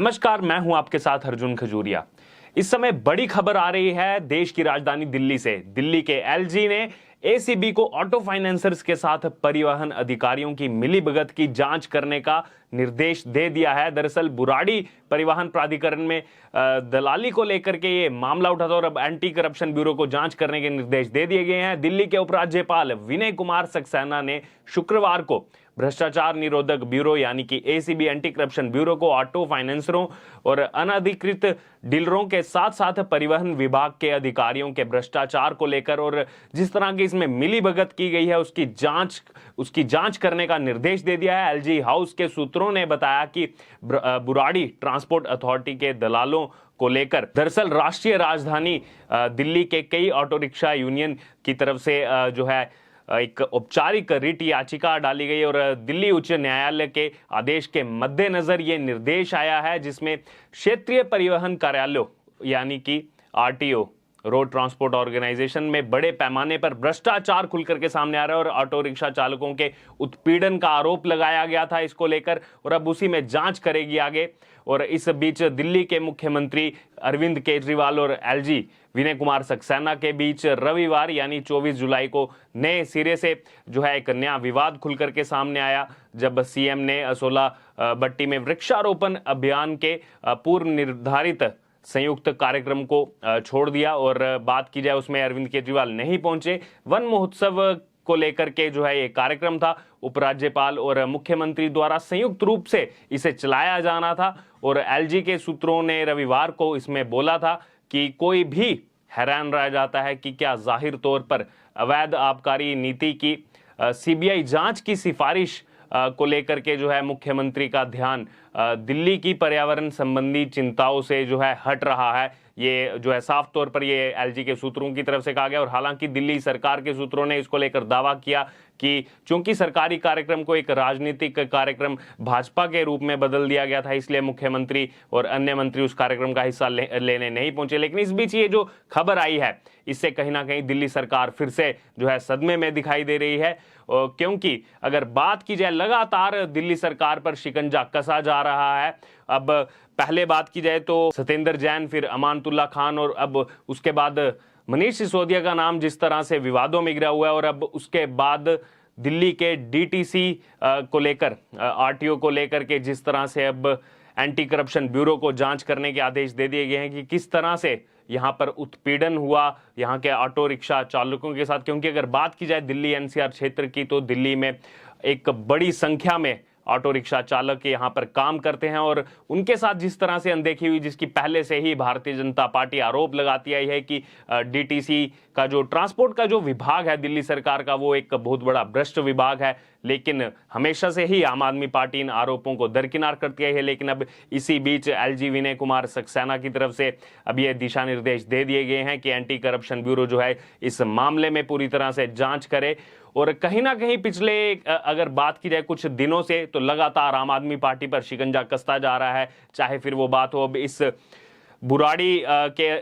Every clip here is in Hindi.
नमस्कार, मैं हूं आपके साथ अर्जुन खजूरिया। इस समय बड़ी खबर आ रही है देश की राजधानी दिल्ली से। दिल्ली के एलजी ने एसीबी को ऑटो फाइनेंसर्स के साथ परिवहन अधिकारियों की मिलीभगत की जांच करने का निर्देश दे दिया है। दरअसल बुराड़ी परिवहन प्राधिकरण में दलाली को लेकर के ये मामला उठा था और अब एंटी करप्शन ब्यूरो को जांच करने के निर्देश दे दिए गए हैं। दिल्ली के उपराज्यपाल विनय कुमार सक्सेना ने शुक्रवार को भ्रष्टाचार निरोधक ब्यूरो यानी कि एसीबी एंटी करप्शन ब्यूरो को ऑटो फाइनेंसरों और अनधिकृत डीलरों के साथ साथ परिवहन विभाग के अधिकारियों के भ्रष्टाचार को लेकर और जिस तरह की इसमें मिलीभगत की गई है उसकी जांच करने का निर्देश दे दिया है। एलजी हाउस के सूत्रों ने बताया कि बुराड़ी ट्रांसपोर्ट अथॉरिटी के दलालों को लेकर दरअसल राष्ट्रीय राजधानी दिल्ली के कई ऑटो रिक्शा यूनियन की तरफ से जो है एक औपचारिक रिट याचिका डाली गई और दिल्ली उच्च न्यायालय के आदेश के मद्देनजर ये निर्देश आया है, जिसमें क्षेत्रीय परिवहन कार्यालयों यानी कि आरटीओ रोड ट्रांसपोर्ट ऑर्गेनाइजेशन में बड़े पैमाने पर भ्रष्टाचार खुलकर के सामने आ रहा है और ऑटो रिक्शा चालकों के उत्पीड़न का आरोप लगाया गया था इसको लेकर और अब उसी में जांच करेगी आगे। और इस बीच दिल्ली के मुख्यमंत्री अरविंद केजरीवाल और एलजी विनय कुमार सक्सेना के बीच रविवार यानी 24 जुलाई को नए सिरे से जो है एक नया विवाद खुलकर के सामने आया, जब सीएम ने असोला बट्टी में वृक्षारोपण अभियान के पूर्व निर्धारित संयुक्त कार्यक्रम को छोड़ दिया। और बात की जाए उसमें अरविंद केजरीवाल नहीं पहुंचे। वन महोत्सव को लेकर के जो है ये कार्यक्रम था, उपराज्यपाल और मुख्यमंत्री द्वारा संयुक्त रूप से इसे चलाया जाना था और एलजी के सूत्रों ने रविवार को इसमें बोला था कि कोई भी हैरान रह जाता है कि क्या जाहिर तौर पर अवैध आबकारी नीति की सीबीआई जांच की सिफारिश को लेकर के जो है मुख्यमंत्री का ध्यान दिल्ली की पर्यावरण संबंधी चिंताओं से जो है हट रहा है। ये जो है साफ तौर पर ये एलजी के सूत्रों की तरफ से कहा गया और हालांकि दिल्ली सरकार के सूत्रों ने इसको लेकर दावा किया कि चूंकि सरकारी कार्यक्रम को एक राजनीतिक कार्यक्रम भाजपा के रूप में बदल दिया गया था, इसलिए मुख्यमंत्री और अन्य मंत्री उस कार्यक्रम का हिस्सा लेने नहीं पहुंचे। लेकिन इस बीच ये जो खबर आई है इससे कहीं ना कहीं दिल्ली सरकार फिर से जो है सदमे में दिखाई दे रही है, क्योंकि अगर बात की जाए लगातार दिल्ली सरकार पर शिकंजा कसा जा रहा है। अब पहले बात की जाए तो सत्येंद्र जैन, फिर अमानतुल्ला खान और अब उसके बाद मनीष सिसोदिया का नाम जिस तरह से विवादों में गिरा हुआ है और अब उसके बाद दिल्ली के डीटीसी को लेकर आरटीओ को लेकर के जिस तरह से अब एंटी करप्शन ब्यूरो को जांच करने के आदेश दे दिए गए हैं कि किस तरह से यहाँ पर उत्पीड़न हुआ यहाँ के ऑटो रिक्शा चालकों के साथ। क्योंकि अगर बात की जाए दिल्ली एनसीआर क्षेत्र की तो दिल्ली में एक बड़ी संख्या में ऑटो रिक्शा चालक यहाँ पर काम करते हैं और उनके साथ जिस तरह से अनदेखी हुई, जिसकी पहले से ही भारतीय जनता पार्टी आरोप लगाती आई है कि डीटीसी का जो ट्रांसपोर्ट का जो विभाग है दिल्ली सरकार का वो एक बहुत बड़ा भ्रष्ट विभाग है। लेकिन हमेशा से ही आम आदमी पार्टी इन आरोपों को दरकिनार करती है। लेकिन अब इसी बीच एलजी विनय कुमार सक्सेना की तरफ से अब ये दिशा निर्देश दे दिए गए हैं कि एंटी करप्शन ब्यूरो जो है इस मामले में पूरी तरह से जांच करे। और कहीं ना कहीं पिछले अगर बात की जाए कुछ दिनों से तो लगातार आम आदमी पार्टी पर शिकंजा कसता जा रहा है, चाहे फिर वो बात हो अब इस बुराड़ी के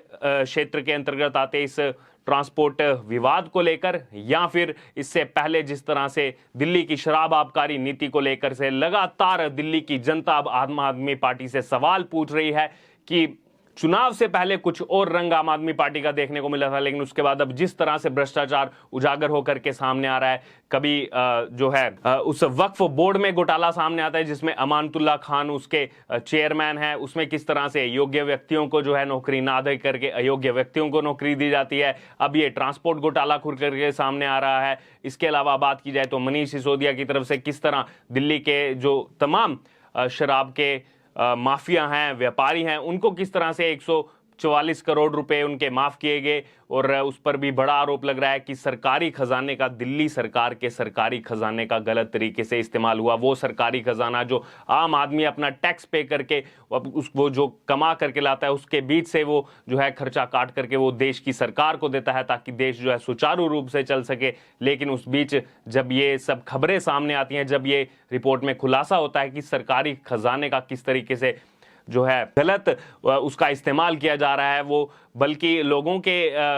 क्षेत्र के अंतर्गत आते इस ट्रांसपोर्ट विवाद को लेकर या फिर इससे पहले जिस तरह से दिल्ली की शराब आबकारी नीति को लेकर से लगातार दिल्ली की जनता अब आम आदमी पार्टी से सवाल पूछ रही है कि चुनाव से पहले कुछ और रंग आम आदमी पार्टी का देखने को मिला था, लेकिन उसके बाद अब जिस तरह से भ्रष्टाचार उजागर होकर के सामने आ रहा है, कभी जो है उस वक्फ बोर्ड में घोटाला सामने आता है जिसमें अमानतुल्ला खान उसके चेयरमैन है, उसमें किस तरह से योग्य व्यक्तियों को जो है नौकरी ना दे करके अयोग्य व्यक्तियों को नौकरी दी जाती है। अब ये ट्रांसपोर्ट घोटाला खुल करके सामने आ रहा है। इसके अलावा बात की जाए तो मनीष सिसोदिया की तरफ से किस तरह दिल्ली के जो तमाम शराब के माफिया हैं, व्यापारी हैं, उनको किस तरह से 144 करोड़ रुपए उनके माफ किए गए और उस पर भी बड़ा आरोप लग रहा है कि सरकारी खजाने का, दिल्ली सरकार के सरकारी खजाने का गलत तरीके से इस्तेमाल हुआ। वो सरकारी खजाना जो आम आदमी अपना टैक्स पे करके वो जो कमा करके लाता है उसके बीच से वो जो है खर्चा काट करके वो देश की सरकार को देता है ताकि देश जो है सुचारू रूप से चल सके। लेकिन उस बीच जब ये सब खबरें सामने आती हैं, जब ये रिपोर्ट में खुलासा होता है कि सरकारी खजाने का किस तरीके से जो है गलत उसका इस्तेमाल किया जा रहा है, वो बल्कि लोगों के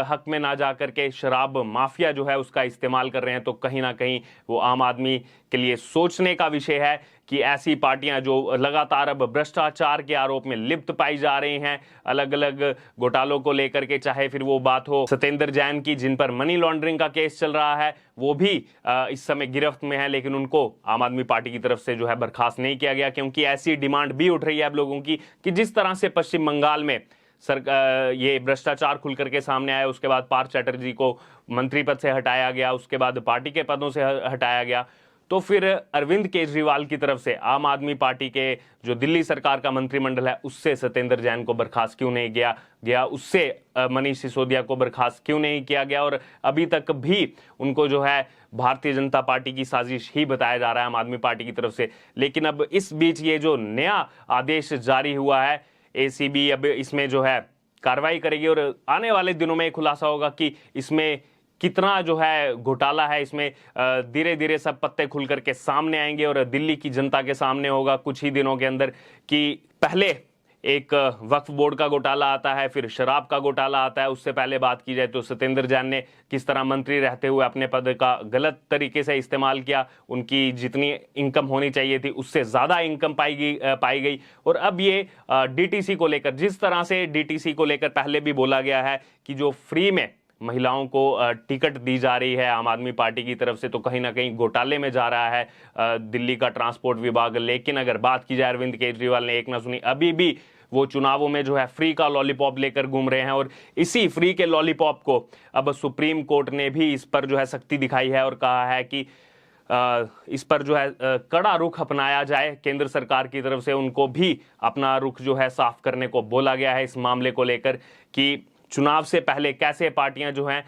हक में ना जा करके शराब माफिया जो है उसका इस्तेमाल कर रहे हैं, तो कहीं ना कहीं वो आम आदमी के लिए सोचने का विषय है कि ऐसी पार्टियां जो लगातार अब भ्रष्टाचार के आरोप में लिप्त पाई जा रही हैं, अलग अलग घोटालों को लेकर के, चाहे फिर वो बात हो सत्येंद्र जैन की जिन पर मनी लॉन्ड्रिंग का केस चल रहा है, वो भी इस समय गिरफ्त में है, लेकिन उनको आम आदमी पार्टी की तरफ से जो है बर्खास्त नहीं किया गया, क्योंकि ऐसी डिमांड भी उठ रही है अब लोगों की कि जिस तरह से पश्चिम बंगाल में ये भ्रष्टाचार खुल करके सामने आया, उसके बाद पार्थ चैटर्जी को मंत्री पद से हटाया गया, उसके बाद पार्टी के पदों से हटाया गया, तो फिर अरविंद केजरीवाल की तरफ से आम आदमी पार्टी के जो दिल्ली सरकार का मंत्रिमंडल है उससे सत्येंद्र जैन को बर्खास्त क्यों नहीं किया गया, उससे मनीष सिसोदिया को बर्खास्त क्यों नहीं किया गया, और अभी तक भी उनको जो है भारतीय जनता पार्टी की साजिश ही बताया जा रहा है आम आदमी पार्टी की तरफ से। लेकिन अब इस बीच ये जो नया आदेश जारी हुआ है, एसीबी अब इसमें जो है कार्रवाई करेगी और आने वाले दिनों में खुलासा होगा कि इसमें कितना जो है घोटाला है, इसमें धीरे धीरे सब पत्ते खुल करके सामने आएंगे और दिल्ली की जनता के सामने होगा कुछ ही दिनों के अंदर कि पहले एक वक्फ बोर्ड का घोटाला आता है, फिर शराब का घोटाला आता है। उससे पहले बात की जाए तो सत्येंद्र जैन ने किस तरह मंत्री रहते हुए अपने पद का गलत तरीके से इस्तेमाल किया, उनकी जितनी इनकम होनी चाहिए थी उससे ज्यादा इनकम पाई गई। और अब ये डीटीसी को लेकर, जिस तरह से डीटीसी को लेकर पहले भी बोला गया है कि जो फ्री में महिलाओं को टिकट दी जा रही है आम आदमी पार्टी की तरफ से, तो कहीं ना कहीं घोटाले में जा रहा है दिल्ली का ट्रांसपोर्ट विभाग। लेकिन अगर बात की जाए अरविंद केजरीवाल ने एक ना सुनी, अभी भी वो चुनावों में जो है फ्री का लॉलीपॉप लेकर घूम रहे हैं और इसी फ्री के लॉलीपॉप को अब सुप्रीम कोर्ट ने भी इस पर जो है सख्ती दिखाई है और कहा है कि इस पर जो है कड़ा रुख अपनाया जाए। केंद्र सरकार की तरफ से उनको भी अपना रुख जो है साफ करने को बोला गया है इस मामले को लेकर कि चुनाव से पहले कैसे पार्टियां जो हैं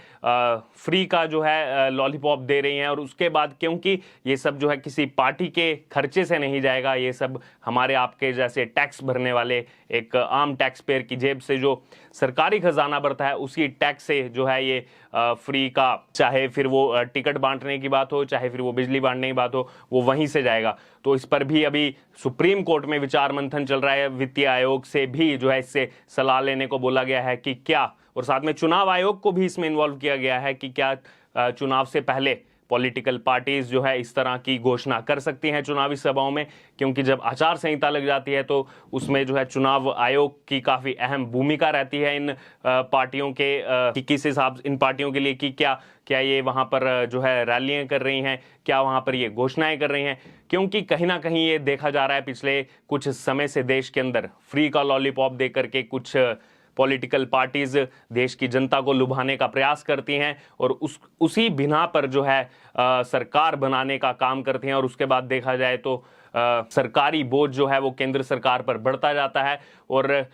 फ्री का जो है लॉलीपॉप दे रही हैं, और उसके बाद क्योंकि ये सब जो है किसी पार्टी के खर्चे से नहीं जाएगा, ये सब हमारे आपके जैसे टैक्स भरने वाले एक आम टैक्स पेयर की जेब से जो सरकारी खजाना बढ़ता है उसी टैक्स से जो है ये फ्री का, चाहे फिर वो टिकट बांटने की बात हो, चाहे फिर वो बिजली बांटने की बात हो, वो वहीं से जाएगा। तो इस पर भी अभी सुप्रीम कोर्ट में विचार मंथन चल रहा है। वित्तीय आयोग से भी जो है इससे सलाह लेने को बोला गया है कि क्या, और साथ में चुनाव आयोग को भी इसमें इन्वॉल्व किया गया है कि क्या चुनाव से पहले पॉलिटिकल पार्टीज जो है इस तरह की घोषणा कर सकती हैं चुनावी सभाओं में, क्योंकि जब आचार संहिता लग जाती है तो उसमें जो है चुनाव आयोग की काफी अहम भूमिका रहती है इन पार्टियों के कि किस हिसाब इन पार्टियों के लिए कि क्या ये वहां पर जो है रैलियां कर रही हैं, क्या वहां पर ये घोषणाएं कर रही हैं, क्योंकि कहीं ना कहीं ये देखा जा रहा है पिछले कुछ समय से देश के अंदर फ्री का लॉलीपॉप दे करके कुछ पॉलिटिकल पार्टीज देश की जनता को लुभाने का प्रयास करती हैं और उसी बिना पर जो है सरकार बनाने का काम करती हैं, और उसके बाद देखा जाए तो सरकारी बोझ जो है वो केंद्र सरकार पर बढ़ता जाता है। और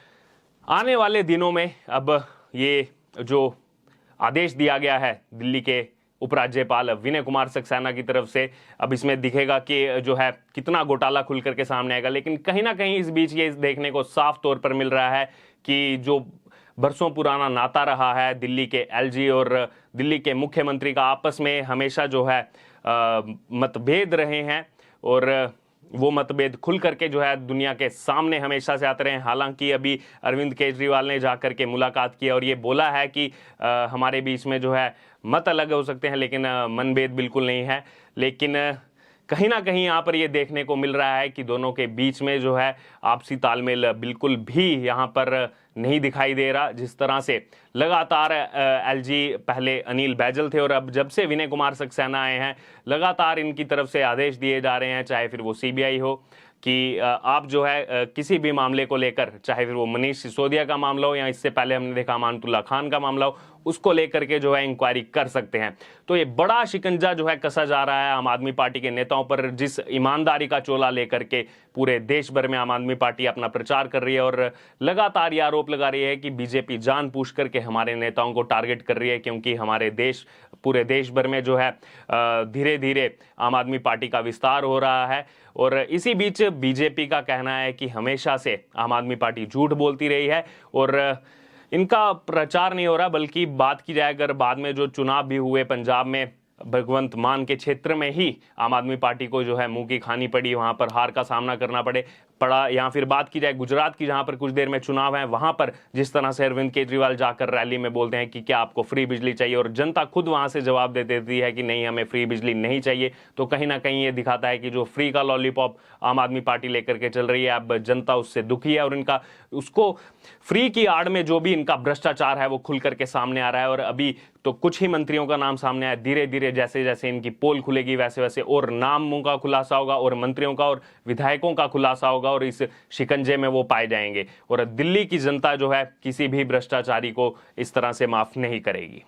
आने वाले दिनों में अब ये जो आदेश दिया गया है दिल्ली के उपराज्यपाल विनय कुमार सक्सेना की तरफ से, अब इसमें दिखेगा कि जो है कितना घोटाला खुल करके सामने आएगा। लेकिन कहीं ना कहीं इस बीच ये देखने को साफ तौर पर मिल रहा है कि जो बरसों पुराना नाता रहा है दिल्ली के एलजी और दिल्ली के मुख्यमंत्री का, आपस में हमेशा जो है मतभेद रहे हैं और वो मतभेद खुल करके जो है दुनिया के सामने हमेशा से आते रहे हैं। हालांकि अभी अरविंद केजरीवाल ने जाकर के मुलाकात की और ये बोला है कि हमारे बीच में जो है मत अलग हो सकते हैं लेकिन मनभेद बिल्कुल नहीं है। लेकिन कहीं ना कहीं यहाँ पर ये देखने को मिल रहा है कि दोनों के बीच में जो है आपसी तालमेल बिल्कुल भी यहाँ पर नहीं दिखाई दे रहा। जिस तरह से लगातार एलजी पहले अनिल बैजल थे और अब जब से विनय कुमार सक्सेना आए हैं लगातार इनकी तरफ से आदेश दिए जा रहे हैं, चाहे फिर वो सीबीआई हो कि आप जो है किसी भी मामले को लेकर, चाहे फिर वो मनीष सिसोदिया का मामला हो या इससे पहले हमने देखा अमानतुल्लाह खान का मामला हो, उसको लेकर के जो है इंक्वायरी कर सकते हैं। तो ये बड़ा शिकंजा जो है कसा जा रहा है आम आदमी पार्टी के नेताओं पर, जिस ईमानदारी का चोला लेकर के पूरे देश भर में आम आदमी पार्टी अपना प्रचार कर रही है और लगातार ये आरोप लगा रही है कि बीजेपी जानबूझ करके हमारे नेताओं को टारगेट कर रही है, क्योंकि हमारे देश, पूरे देश भर में जो है धीरे धीरे आम आदमी पार्टी का विस्तार हो रहा है। और इसी बीच बीजेपी का कहना है कि हमेशा से आम आदमी पार्टी झूठ बोलती रही है और इनका प्रचार नहीं हो रहा, बल्कि बात की जाए अगर बाद में जो चुनाव भी हुए पंजाब में भगवंत मान के क्षेत्र में ही आम आदमी पार्टी को जो है मुंह की खानी पड़ी, वहां पर हार का सामना करना पड़े। पड़ा, या फिर बात की जाए गुजरात की जहां पर कुछ देर में चुनाव है, वहां पर जिस तरह से अरविंद केजरीवाल जाकर रैली में बोलते हैं कि क्या आपको फ्री बिजली चाहिए और जनता खुद वहां से जवाब दे देती है कि नहीं, हमें फ्री बिजली नहीं चाहिए, तो कहीं ना कहीं ये दिखाता है कि जो फ्री का लॉलीपॉप आम आदमी पार्टी लेकर के चल रही है, अब जनता उससे दुखी है और इनका उसको फ्री की आड़ में जो भी इनका भ्रष्टाचार है वो खुल करके सामने आ रहा है। और अभी तो कुछ ही मंत्रियों का नाम सामने आया, धीरे धीरे जैसे जैसे इनकी पोल खुलेगी वैसे वैसे और नामों का खुलासा होगा और मंत्रियों का और विधायकों का खुलासा होगा और इस शिकंजे में वो पाए जाएंगे। और दिल्ली की जनता जो है किसी भी भ्रष्टाचारी को इस तरह से माफ नहीं करेगी।